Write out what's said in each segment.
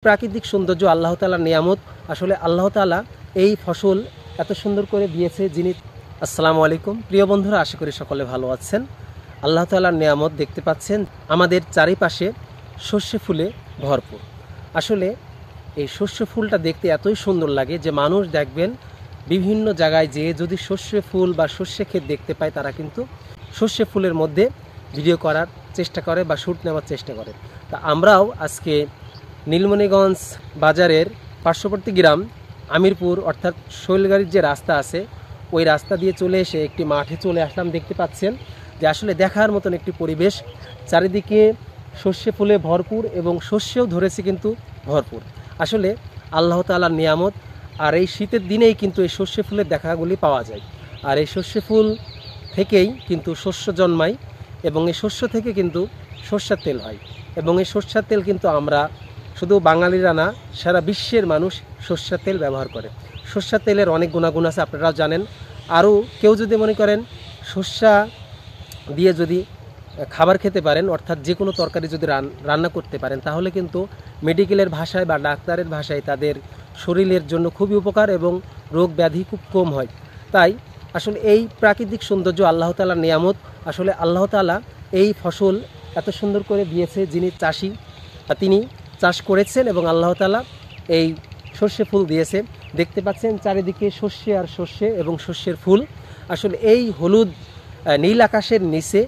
প্রাকৃতিক সৌন্দর্য আল্লাহ তাআলার নিয়ামত। আসলে আল্লাহ তাআলা এই ফসল এত সুন্দর করে দিয়েছে যিনি। আসসালামু আলাইকুম প্রিয় বন্ধুরা, আশা করি সকলে ভালো আছেন। আল্লাহ তাআলার নিয়ামত দেখতে পাচ্ছেন, আমাদের চারিপাশে সর্ষে ফুলে ভরপুর। আসলে এই সর্ষে ফুলটা দেখতে এতই সুন্দর লাগে যে মানুষ দেখবেন বিভিন্ন জায়গায় যেয়ে যদি সর্ষে ফুল বা সর্ষে ক্ষেত দেখতে পায়, তারা কিন্তু সর্ষে ফুলের মধ্যে ভিডিও করার চেষ্টা করে বা শ্যুট নেওয়ার চেষ্টা করে। তা আমরাও আজকে নীলমণিগঞ্জ বাজারের পার্শ্ববর্তী গ্রাম আমিরপুর অর্থাৎ শৈলগাড়ির যে রাস্তা আছে, ওই রাস্তা দিয়ে চলে এসে একটি মাঠে চলে আসলাম। দেখতে পাচ্ছেন যে আসলে দেখার মতন একটি পরিবেশ, চারিদিকে সর্ষে ফুলে ভরপুর এবং শস্যও ধরেছে কিন্তু ভরপুর। আসলে আল্লাহ তাআলার নিয়ামত। আর এই শীতের দিনেই কিন্তু এই সর্ষে ফুলের দেখাগুলি পাওয়া যায়। আর এই সর্ষে ফুল থেকেই কিন্তু শস্য জন্মায় এবং এই শস্য থেকে কিন্তু সর্ষের তেল হয়। এবং এই সর্ষের তেল কিন্তু আমরা শুধু বাঙালিরা না, সারা বিশ্বের মানুষ সর্ষের তেল ব্যবহার করে। সর্ষের তেলের অনেক গুণাগুণ আছে, আপনারাও জানেন। আরও কেউ যদি মনে করেন সর্ষা দিয়ে যদি খাবার খেতে পারেন, অর্থাৎ যে কোনো তরকারি যদি রান্না করতে পারেন, তাহলে কিন্তু মেডিকেলের ভাষায় বা ডাক্তারের ভাষায় তাদের শরীরের জন্য খুবই উপকার এবং রোগ ব্যাধি খুব কম হয়। তাই আসলে এই প্রাকৃতিক সৌন্দর্য আল্লাহ তাআলার নিয়ামত। আসলে আল্লাহ তাআলা এই ফসল এত সুন্দর করে দিয়েছে যিনি চাষি, তিনি চাষ করেছেন এবং আল্লাহ তাআলা এই সর্ষে ফুল দিয়েছে। দেখতে পাচ্ছেন চারিদিকে সর্ষে আর সর্ষে এবং সর্ষের ফুল। আসলে এই হলুদ নীল আকাশের নিচে,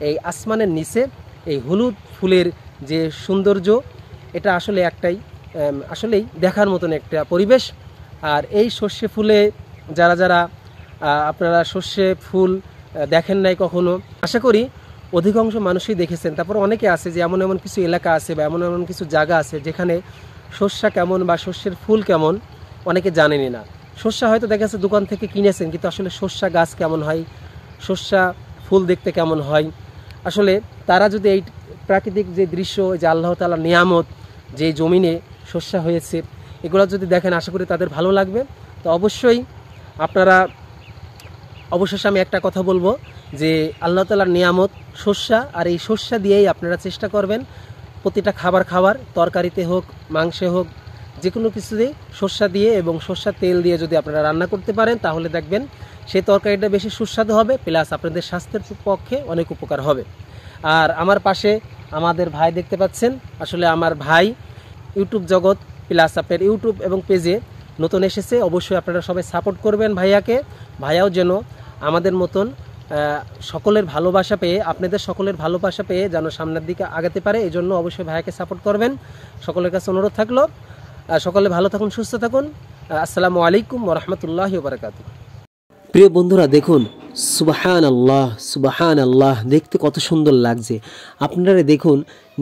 এই আসমানের নিচে এই হলুদ ফুলের যে সৌন্দর্য, এটা আসলে একটাই আসলেই দেখার মতন একটা পরিবেশ। আর এই সর্ষে ফুলে যারা আপনারা সর্ষে ফুল দেখেন নাই কখনো, আশা করি অধিকাংশ মানুষই দেখেছেন। তারপর অনেকে আছে যে এমন এমন কিছু এলাকা আছে বা এমন এমন কিছু জায়গা আছে যেখানে সর্ষা কেমন বা সর্ষের ফুল কেমন অনেকে জানেনই না। সর্ষা হয়তো দেখা যাচ্ছে দোকান থেকে কিনেছেন, কিন্তু আসলে সর্ষা গাছ কেমন হয়, সর্ষা ফুল দেখতে কেমন হয়, আসলে তারা যদি এই প্রাকৃতিক যে দৃশ্য, যে আল্লাহ তাআলার নিয়ামত, যে জমিনে সর্ষা হয়েছে, এগুলো যদি দেখেন, আশা করি তাদের ভালো লাগবে। তো অবশ্যই আপনারা, অবশেষে আমি একটা কথা বলবো যে আল্লাহ তাআলার নিয়ামত সর্ষা, আর এই সর্ষা দিয়েই আপনারা চেষ্টা করবেন প্রতিটা খাবার তরকারিতে হোক, মাংসে হোক, যে কোনো কিছুতেই সর্ষা দিয়ে এবং সর্ষার তেল দিয়ে যদি আপনারা রান্না করতে পারেন, তাহলে দেখবেন সেই তরকারিটা বেশি সুস্বাদু হবে, প্লাস আপনাদের স্বাস্থ্যের পক্ষে অনেক উপকার হবে। আর আমার পাশে আমাদের ভাই দেখতে পাচ্ছেন, আসলে আমার ভাই ইউটিউব জগৎ প্লাস আপনার ইউটিউব এবং পেজে নতুন এসেছে। অবশ্যই আপনারা সবাই সাপোর্ট করবেন ভাইয়াকে। ভাইয়াও যেন আমাদের মতন সকলের ভালোবাসা পেয়ে, আপনাদের সকলের ভালোবাসা পেয়ে যেন সামনের দিকে আগাতে পারে, এই জন্য অবশ্যই ভাইয়াকে সাপোর্ট করবেন। সকলের কাছে অনুরোধ থাকলো, সকলে ভালো থাকুন, সুস্থ থাকুন। আসসালামু আলাইকুম ওয়া রাহমাতুল্লাহি ওয়া বারাকাতুহু। প্রিয় বন্ধুরা দেখুন, সুবহানাল্লাহ সুবহানাল্লাহ, দেখতে কত সুন্দর লাগছে। আপনারা দেখুন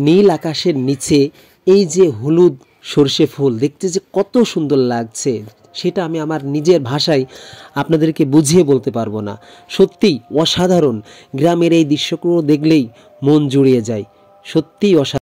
নীল আকাশের নিচে এই যে হলুদ সর্ষে ফুল দেখতে যে কত সুন্দর লাগছে, সেটা আমি আমার নিজের ভাষায় আপনাদেরকে বুঝিয়ে বলতে পারবো না। সত্যিই অসাধারণ। গ্রামের এই দৃশ্যগুলো দেখলেই মন জুড়িয়ে যায়, সত্যিই অসাধারণ।